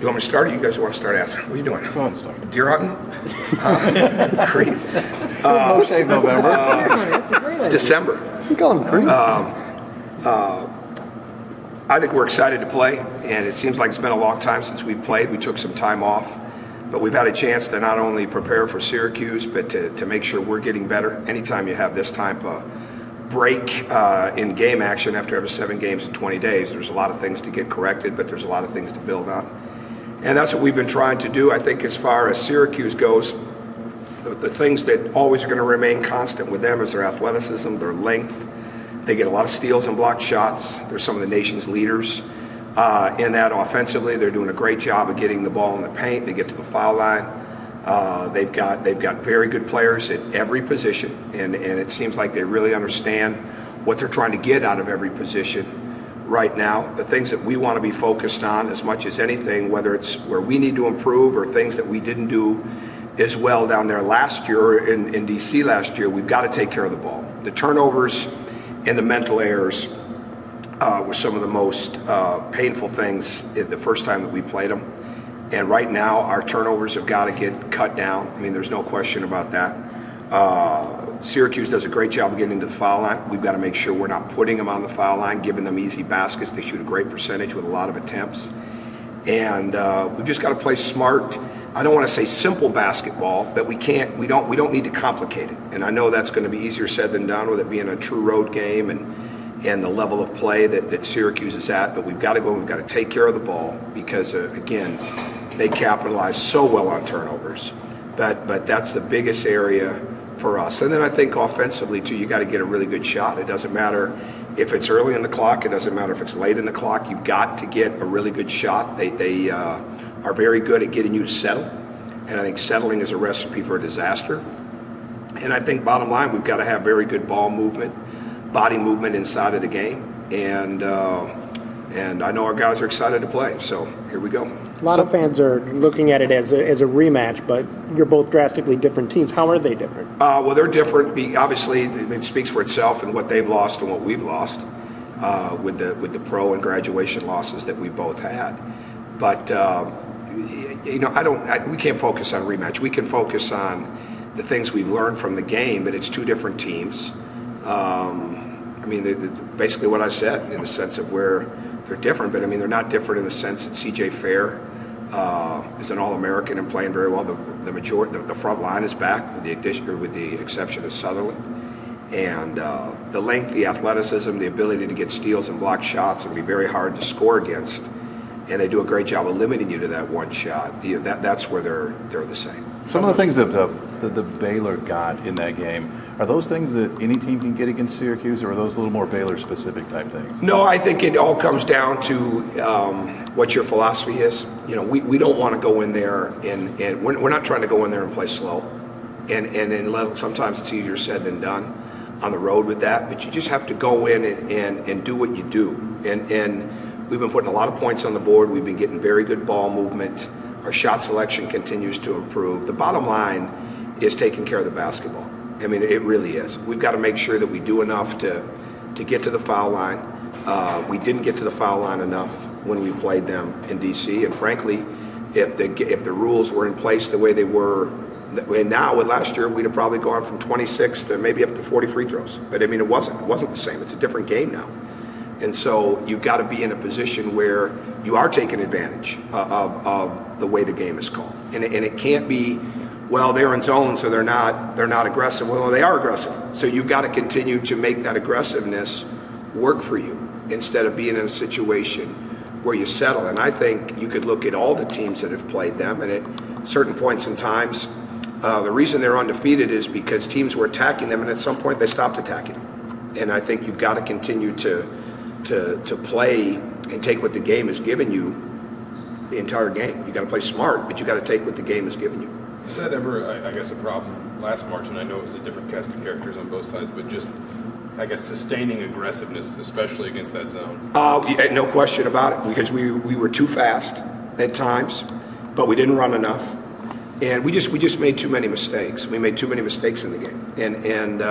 You want me to start, or you guys want to start asking? What are you doing? Go ahead, start. Deer hunting? Crean. No shave November. That's a great It's idea. December. You call him Crean. I think we're excited to play, and it seems like it's been a long time since we've played. We took some time off, but we've had a chance to not only prepare for Syracuse, but to make sure we're getting better. Anytime you have this type of break in game action after every 7 games in 20 days, there's a lot of things to get corrected, but there's a lot of things to build on. And that's what we've been trying to do. I think as far as Syracuse goes, the things that always are going to remain constant with them is their athleticism, their length. They get a lot of steals and blocked shots. They're some of the nation's leaders in that offensively. They're doing a great job of getting the ball in the paint. They get to the foul line. They've got very good players at every position, and it seems like they really understand what they're trying to get out of every position right now. The things that we want to be focused on as much as anything, whether it's where we need to improve or things that we didn't do as well down there last year or in D.C. last year, we've got to take care of the ball. The turnovers and the mental errors were some of the most painful things the first time that we played them. And right now, our turnovers have got to get cut down. I mean, there's no question about that. Syracuse does a great job of getting into the foul line. We've got to make sure we're not putting them on the foul line, giving them easy baskets. They shoot a great percentage with a lot of attempts. And we've just got to play smart. I don't want to say simple basketball, but we don't need to complicate it. And I know that's going to be easier said than done with it being a true road game and the level of play that Syracuse is at. But we've got to go and we've got to take care of the ball because, again, they capitalize so well on turnovers. But that's the biggest area for us. And then I think offensively, too, you got to get a really good shot. It doesn't matter if it's early in the clock. It doesn't matter if it's late in the clock. You've got to get a really good shot. They are very good at getting you to settle. And I think settling is a recipe for a disaster. And I think bottom line, we've got to have very good ball movement, body movement inside of the game. And I know our guys are excited to play. So here we go. A lot of fans are looking at it as a rematch, but you're both drastically different teams. How are they different? Well, they're different. Obviously, it speaks for itself and what they've lost and what we've lost with the pro and graduation losses that we both had. But we can't focus on rematch. We can focus on the things we've learned from the game, but it's two different teams. Basically what I said in the sense of where they're different, but they're not different in the sense that C.J. Fair is an All-American and playing very well. The front line is back with the exception of Sutherland, and the length, the athleticism, the ability to get steals and block shots and be very hard to score against. And they do a great job of limiting you to that one shot. That's where they're the same. Some of the things that the Baylor got in that game, are those things that any team can get against Syracuse, or are those a little more Baylor-specific type things? No, I think it all comes down to what your philosophy is. We don't want to go in there and we're not trying to go in there and play slow. And sometimes it's easier said than done on the road with that. But you just have to go in and do what you do. And we've been putting a lot of points on the board. We've been getting very good ball movement. Our shot selection continues to improve. The bottom line is taking care of the basketball. It really is. We've got to make sure that we do enough to get to the foul line. We didn't get to the foul line enough when we played them in D.C. And frankly, if the rules were in place the way they were now with last year, we'd have probably gone from 26 to maybe up to 40 free throws. But it wasn't the same. It's a different game now. And so you've got to be in a position where you are taking advantage of the way the game is called. And it can't be, well, they're in zone, so they're not aggressive. Well, they are aggressive. So you've got to continue to make that aggressiveness work for you instead of being in a situation where you settle. And I think you could look at all the teams that have played them, and at certain points in times, the reason they're undefeated is because teams were attacking them, and at some point they stopped attacking them. And I think you've got to continue to play and take what the game has given you the entire game. You got to play smart, but you got to take what the game has given you. Was that ever, I guess, a problem last March? And I know it was a different cast of characters on both sides, but just, I guess, sustaining aggressiveness, especially against that zone. No question about it, because we were too fast at times, but we didn't run enough, and we just made too many mistakes. We made too many mistakes in the game, and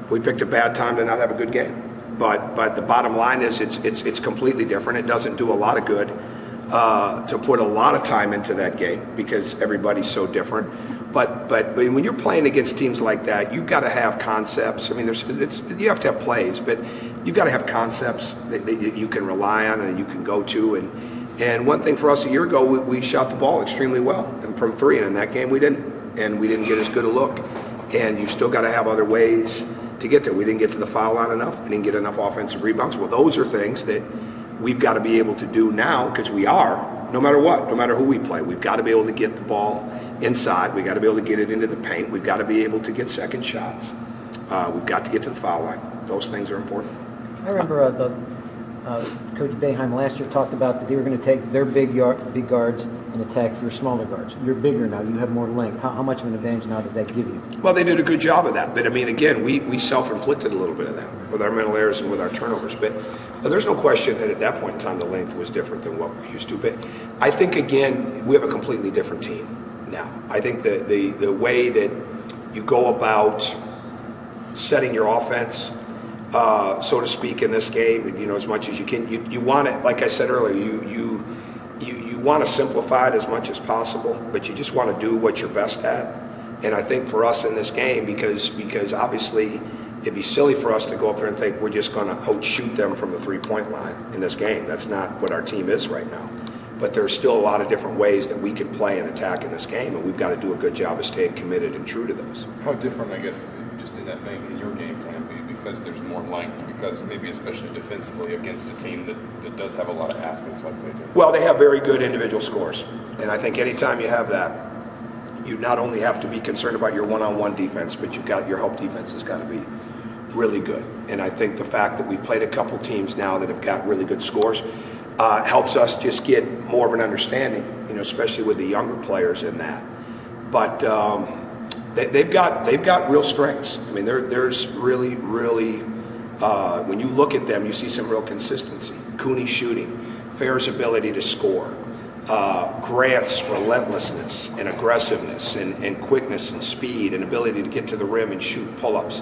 we picked a bad time to not have a good game. But the bottom line is it's completely different. It doesn't do a lot of good to put a lot of time into that game because everybody's so different. But when you're playing against teams like that, you've got to have concepts. I mean, you have to have plays, but you've got to have concepts that you can rely on and you can go to. And one thing for us a year ago, we shot the ball extremely well, and from three, and in that game we didn't get as good a look. And you still got to have other ways to get there. We didn't get to the foul line enough. We didn't get enough offensive rebounds. Well, those are things that we've got to be able to do now because we are, no matter what, no matter who we play, we've got to be able to get the ball inside. We've got to be able to get it into the paint. We've got to be able to get second shots. We've got to get to the foul line. Those things are important. I remember Coach Boeheim last year talked about that they were going to take their big guards and attack your smaller guards. You're bigger now. You have more length. How much of an advantage now does that give you? Well, they did a good job of that. But, I mean, again, we self-inflicted a little bit of that with our mental errors and with our turnovers. But there's no question that at that point in time the length was different than what we're used to. But I think, again, we have a completely different team now. I think the way that you go about setting your offense, so to speak, in this game, as much as you can, you want it, like I said earlier, you want to simplify it as much as possible, but you just want to do what you're best at. And I think for us in this game, because obviously it'd be silly for us to go up there and think we're just going to outshoot them from the three-point line in this game. That's not what our team is right now. But there's still a lot of different ways that we can play and attack in this game, and we've got to do a good job of staying committed and true to those. How different, I guess, just in that vein, can your game plan be? Because there's more length, because maybe especially defensively against a team that does have a lot of athletes like they do. Well, they have very good individual scores. And I think anytime you have that, you not only have to be concerned about your one-on-one defense, but your help defense has got to be really good. And I think the fact that we've played a couple teams now that have got really good scores helps us just get more of an understanding, especially with the younger players in that. But they've got real strengths. I mean, there's really, when you look at them, you see some real consistency. Cooney's shooting, Fair's ability to score, Grant's relentlessness and aggressiveness and quickness and speed and ability to get to the rim and shoot pull-ups.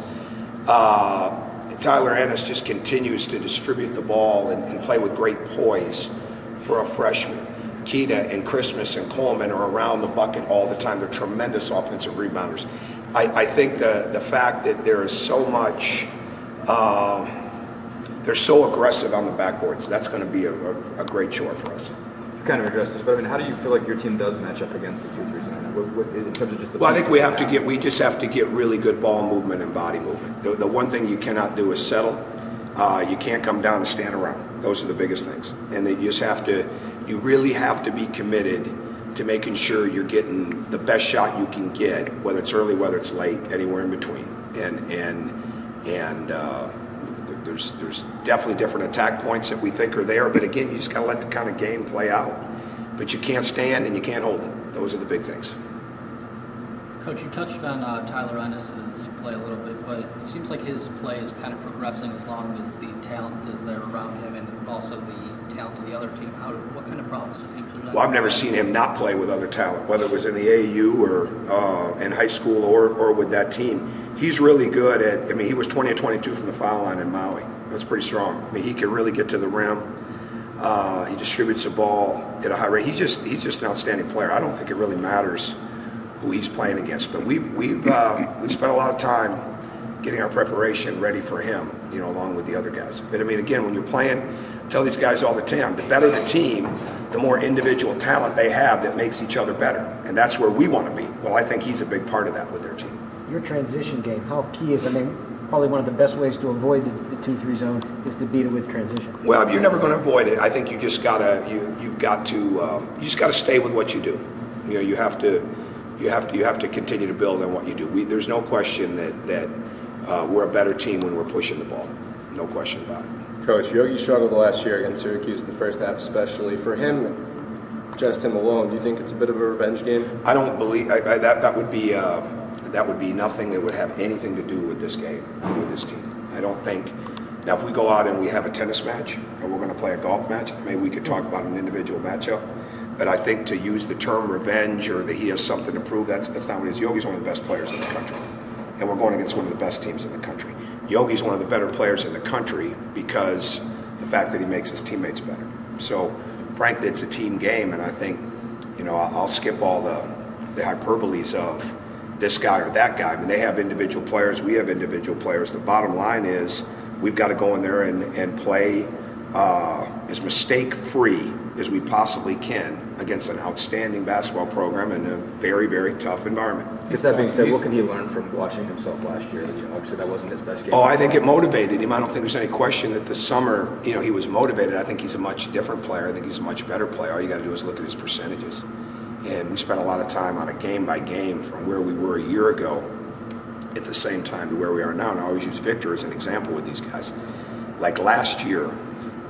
Tyler Ennis just continues to distribute the ball and play with great poise for a freshman. Keita and Christmas and Coleman are around the bucket all the time. They're tremendous offensive rebounders. I think the fact that there is so much, they're so aggressive on the backboards, that's going to be a great chore for us. You kind of addressed this, but I mean, how do you feel like your team does match up against the 2-3 zone? What, in terms of just the? Well, I think we just have to get really good ball movement and body movement. The one thing you cannot do is settle. You can't come down and stand around. Those are the biggest things. And you really have to be committed to making sure you're getting the best shot you can get, whether it's early, whether it's late, anywhere in between. And there's definitely different attack points that we think are there, but again, you just got to let the kind of game play out. But you can't stand and you can't hold it. Those are the big things. Coach, you touched on Tyler Ennis's play a little bit, but it seems like his play is kind of progressing as long as the talent is there around him and also the talent of the other team. What kind of problems does he present? Well, I've never seen him not play with other talent, whether it was in the AAU or in high school or with that team. He's really good at, he was 20 of 22 from the foul line in Maui. That's pretty strong. He can really get to the rim. He distributes the ball at a high rate. He's just an outstanding player. I don't think it really matters who he's playing against, but we've spent a lot of time getting our preparation ready for him, along with the other guys. But again, when you're playing, I tell these guys all the time, the better the team, the more individual talent they have that makes each other better, and that's where we want to be. Well, I think he's a big part of that with their team. Your transition game, how key is? Probably one of the best ways to avoid the 2-3 zone is to beat it with transition. Well, you're never going to avoid it. I think you just gotta stay with what you do. You have to continue to build on what you do. There's no question that we're a better team when we're pushing the ball. No question about it. Coach, Yogi struggled last year against Syracuse in the first half, especially. For him, just him alone, do you think it's a bit of a revenge game? I don't believe that would be nothing that would have anything to do with this game, with this team. I don't think. Now, if we go out and we have a tennis match, or we're going to play a golf match, then maybe we could talk about an individual matchup. But I think to use the term revenge or that he has something to prove, that's not what it is. Yogi's one of the best players in the country. And we're going against one of the best teams in the country. Yogi's one of the better players in the country because the fact that he makes his teammates better. So frankly, it's a team game, and I think, I'll skip all the hyperboles of this guy or that guy. I mean, they have individual players, we have individual players. The bottom line is we've got to go in there and play as mistake-free as we possibly can against an outstanding basketball program in a very, very tough environment. Because that being said, what can he learn from watching himself last year? Obviously that wasn't his best game. Oh, I think it motivated him. I don't think there's any question that this summer, he was motivated. I think he's a much different player. I think he's a much better player. All you got to do is look at his percentages. And we spent a lot of time on a game-by-game from where we were a year ago at the same time to where we are now. And I always use Victor as an example with these guys. Like last year,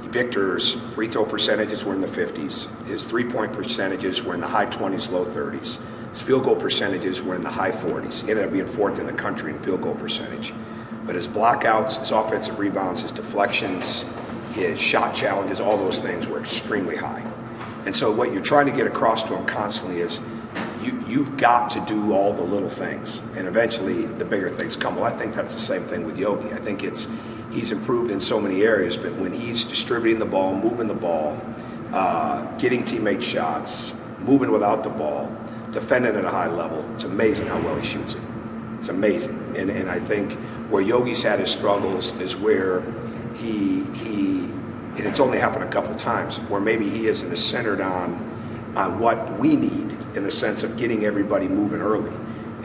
Victor's free throw percentages were in the 50s. His three-point percentages were in the high 20s, low 30s. His field goal percentages were in the high 40s. He ended up being fourth in the country in field goal percentage. But his blockouts, his offensive rebounds, his deflections, his shot challenges, all those things were extremely high. And so what you're trying to get across to him constantly is you've got to do all the little things, and eventually the bigger things come. Well, I think that's the same thing with Yogi. I think he's improved in so many areas, but when he's distributing the ball, moving the ball, getting teammate shots, moving without the ball, defending at a high level, it's amazing how well he shoots it. It's amazing. And I think where Yogi's had his struggles is where he and it's only happened a couple times, where maybe he isn't as centered on what we need in the sense of getting everybody moving early.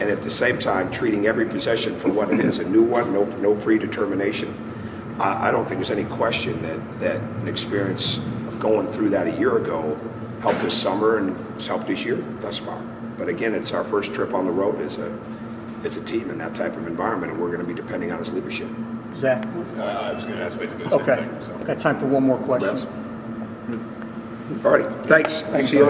And at the same time, treating every possession for what it is, a new one, no predetermination. I don't think there's any question that an experience of going through that a year ago helped this summer and it's helped this year thus far. But again, it's our first trip on the road as a team in that type of environment, and we're going to be depending on his leadership. Zach? I was going to ask basically the same Okay. thing. So. Got time for one more question. All righty, thanks. See you.